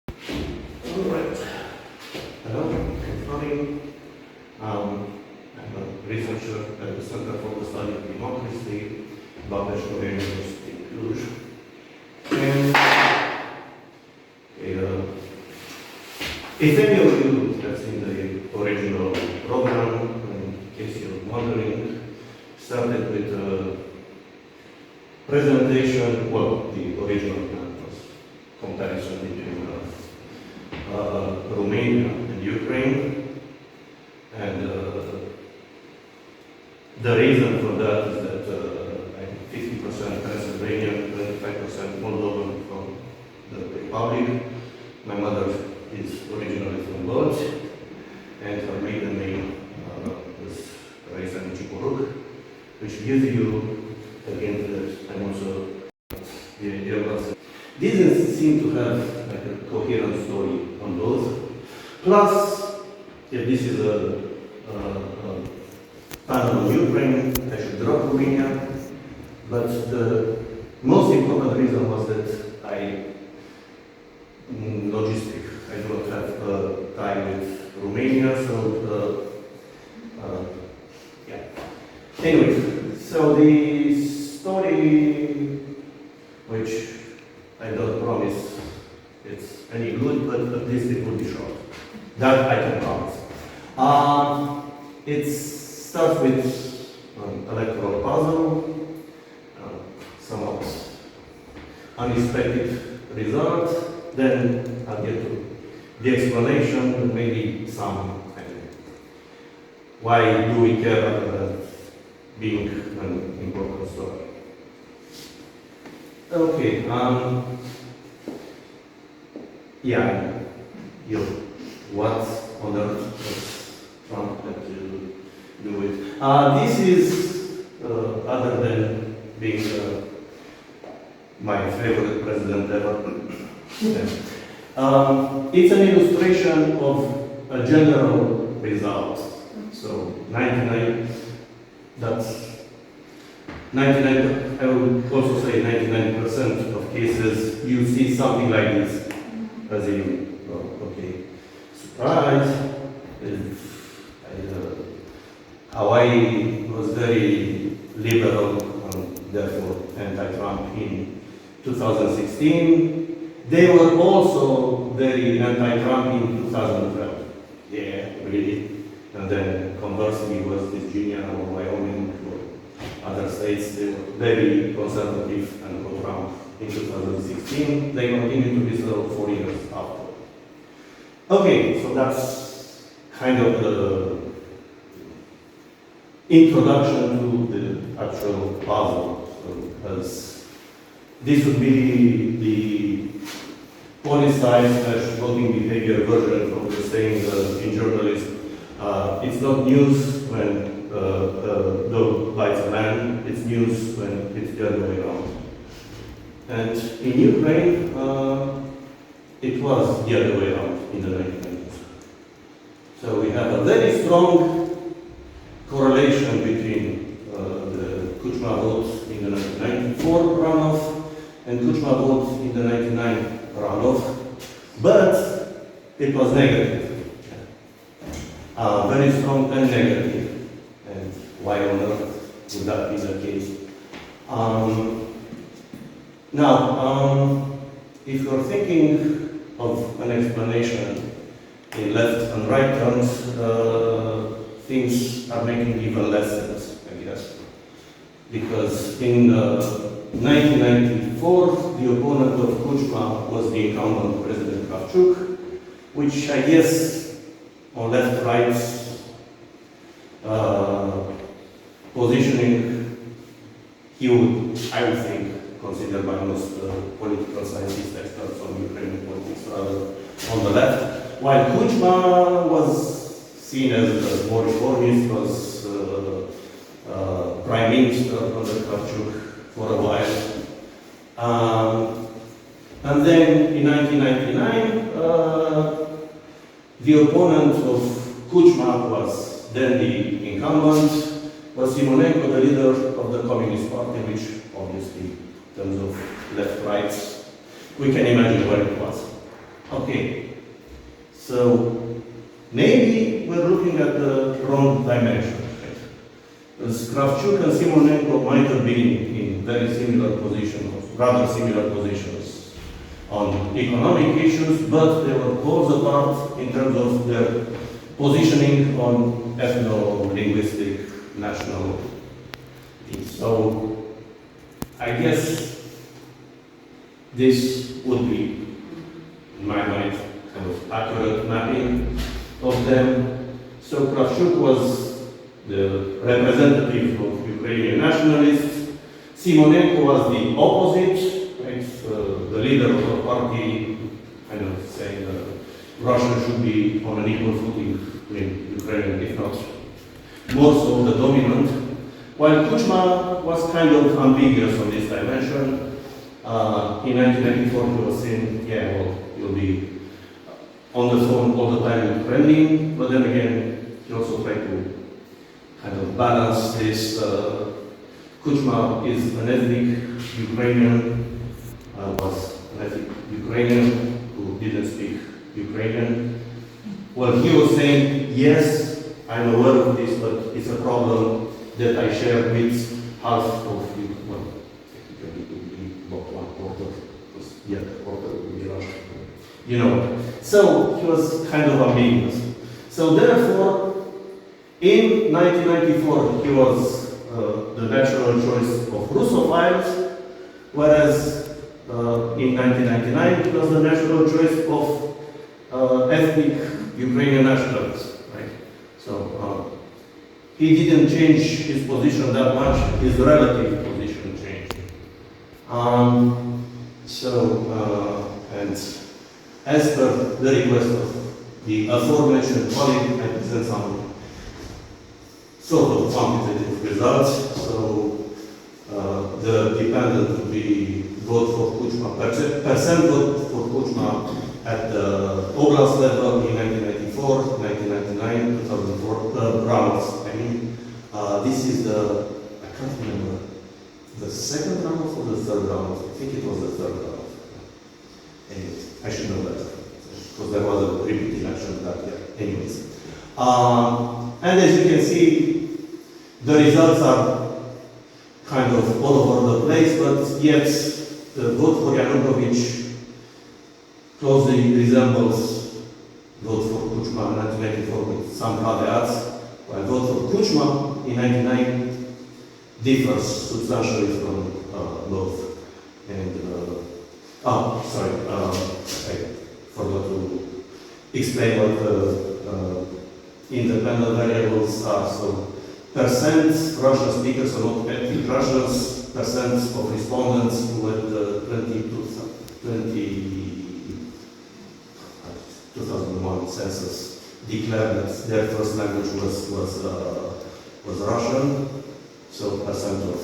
All right. Hello, I'm Tony. I'm a researcher at the Center for the Study of Democracy, Bábesco University in Cluj. And if any of you have seen the original program, in case you're wondering, started with a presentation, well, the original plan was comparison between Romania and Ukraine, and the reason for that is that I think 50% Transylvanian, 25% Moldovan from the Republic. My mother is originally from Lodz, and her maiden name was Raisa Nichiporuk, which gives you again that I'm also the didn't seem to have like a coherent story on both. Plus, if this is a panel on Ukraine, I should drop Romania. But the most important reason was that logistic. I do not have time with Romania, so yeah. Anyway, so the story, which I don't promise it's any good, but at least it will be short. That I can promise. It starts with an electoral puzzle, somewhat unexpected result, then I'll get to the explanation, and maybe some why do we care rather than being an important story. Okay, yeah, what on earth does Trump have to do with? This is, other than being my favorite president ever, it's an illustration of a general result. So 99, that's 99, I would also say 99% of cases, you see something like this, as in, oh, okay, surprise, Hawaii was very liberal and therefore anti-Trump in 2016. They were also very anti-Trump in 2012. Yeah, really. And then conversely was Virginia or Wyoming or other states, they were very conservative and pro-Trump in 2016. They continued to be so 4 years after. Okay, so that's kind of the introduction to the actual puzzle. So as this would be the policy/voting behavior version of the saying in journalism. It's not news when the lights are on, it's news when it's the other way around. And in Ukraine, it was the other way around in the 1990s. So we have a very strong correlation between the Kuchma votes in the 1994 runoff and Kuchma votes in the 1999 runoff, but it was negative. Very strong and negative. And why on earth would that be the case? Now, if you're thinking of an explanation in left and right terms, things are making even less sense, I guess. Because in 1994, the opponent of Kuchma was the incumbent President Kravchuk, which I guess on left-right positioning, he would, I would think, considered by most political scientists, experts on Ukrainian politics, rather on the left. While Kuchma was seen as more reformist, was prime minister under Kravchuk for a while. And then in 1999, the opponent of Kuchma was then the incumbent, was Simonenko, the leader of the Communist Party, which obviously, in terms of left-right, we can imagine where it was. Okay, so maybe we're looking at the wrong dimension. Right? Because Kravchuk and Simonenko might have been in very similar positions, rather similar positions on economic issues, but they were poles apart in terms of their positioning on ethno-linguistic national things. So I guess this would be, in my mind, kind of accurate mapping of them. So Kravchuk was the representative of Ukrainian nationalists. Simonenko was the opposite, right? The leader of the party, kind of saying Russia should be on an equal footing with Ukraine, if not more so the dominant. While Kuchma was kind of ambiguous on this dimension. In 1994, he was saying, yeah, well, you'll be on the phone all the time with Kremlin, but then again, he also tried to kind of balance this. Kuchma is an ethnic Ukrainian, was an ethnic Ukrainian who didn't speak Ukrainian. Well, he was saying, yes, I'm aware of this, but it's a problem that I share with half of you. Well, about 1/4, because yeah, 1/4 would be Russian. You know, so he was kind of ambiguous. So therefore, in 1994, he was the natural choice of Russophiles, whereas in 1999, it was the natural choice of ethnic Ukrainian nationalists, right? So he didn't change his position that much, his relative position changed. And as per the request of the aforementioned colleague, I present some sort of quantitative results. So the dependent would be vote for Kuchma, percent vote for Kuchma at the oblast level in 1994, 1999, 2004 rounds. I mean, this is the, I can't remember, the second round or the third round? I think it was the third round. Anyways, I should know that, because there was a repeat election that year. Anyways. And as you can see, the results are kind of all over the place, but yet the vote for Yanukovych closely resembles vote for Kuchma in 1994 with some caveats, while vote for Kuchma in 1999 differs substantially from both. And I forgot to explain what the independent variables are. So percent Russian speakers are not ethnic Russians, percent of respondents who had 2001 census declared that their first language was Russian. So percent of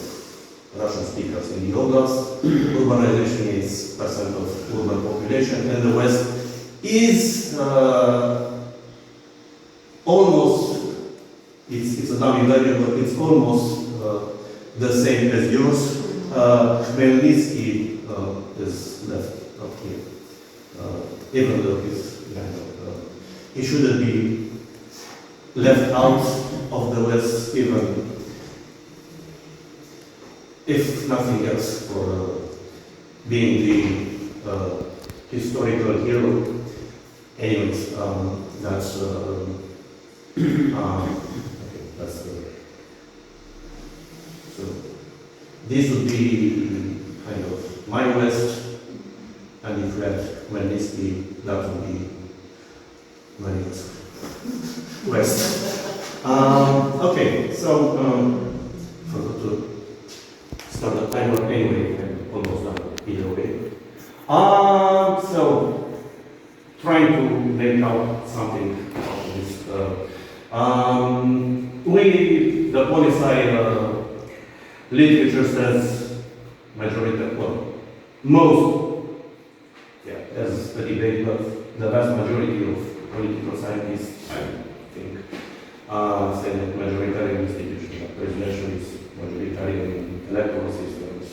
Russian speakers in the oblast. Urbanization is percent of urban population, and the West is almost, it's a dummy value, but it's almost the same as yours. Khmelnytsky is left up here, even though he's he shouldn't be left out of the West, even if nothing else, for being the historical hero. Anyways, that's okay, that's so this would be kind of my West, and if we had Khmelnytsky, that would be my West. Okay, so forgot to start the timer anyway, I'm almost done either way. So trying to make out something out of this. The Policy literature says majority, well, most, yeah, there's a debate, but the vast majority of political scientists, I think, say that majoritarian institutions, like presidentialist, majoritarian electoral systems,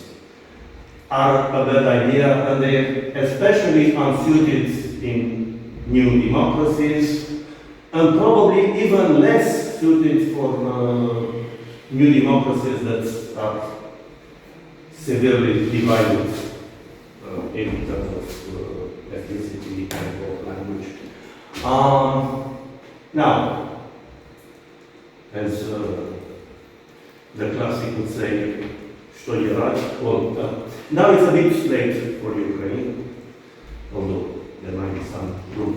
are a bad idea, and they're especially unsuited in new democracies, and probably even less suited for new democracies that are severely divided in terms of ethnicity and language. Now, as the classic would say, что делать? Well, now it's a bit late for Ukraine, although there might be some room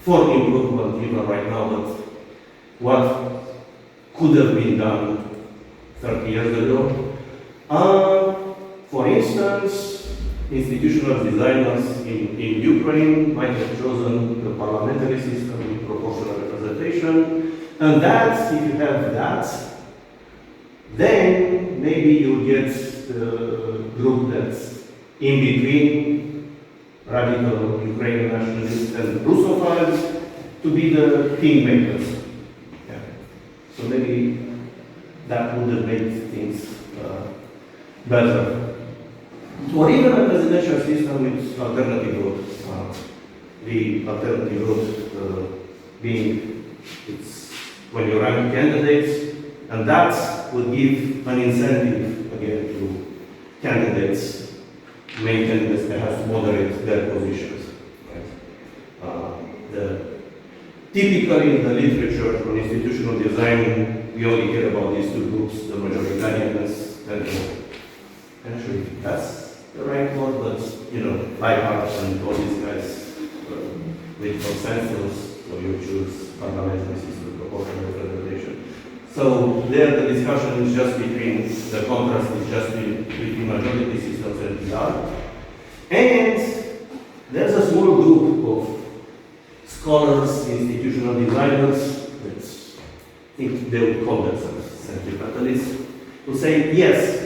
for improvement even right now, but what could have been done 30 years ago? For instance, institutional designers in Ukraine might have chosen the parliamentary system with proportional representation, and that, if you have that, then maybe you get the group that's in between radical Ukrainian nationalists and Russophiles to be the kingmakers. Yeah. So maybe that would have made things better. Or even a presidential system with alternative vote. The alternative vote being it's when you rank candidates, and that would give an incentive again to candidates, main candidates that have to moderate their positions. Right? Typically in the literature on institutional design, we only hear about these two groups, the majoritarians and actually that's the right word, but you know, bipartisan and all these guys with consensus, so you choose parliamentary system, proportional representation. So there the discussion is just between, the contrast is just between majority systems and PR. And there's a small group of scholars, institutional designers, that I think they would call themselves sentimentalists, who say, yes,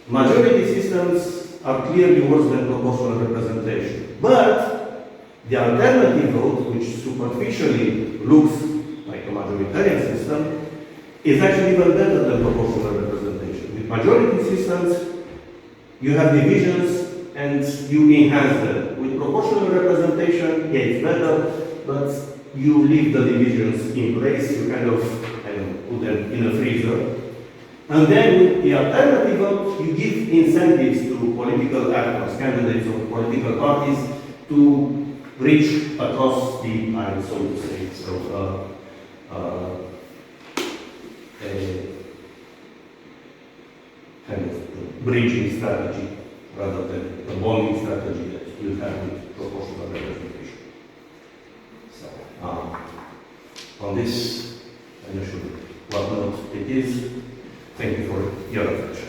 majority systems are clearly worse than proportional representation. But the alternative vote, which superficially looks like a majoritarian system, is actually even better than proportional representation. With majority systems, you have divisions and you enhance them. With proportional representation, yeah, it's better, but you leave the divisions in place, you kind of put them in a freezer. And then with the alternative vote, you give incentives to political actors, candidates of political parties, to reach across the aisle, so to say. So, a kind of bridging strategy rather than a bonding strategy that you have with proportional representation. So, on this, I'm not sure what note it is. Thank you for your attention.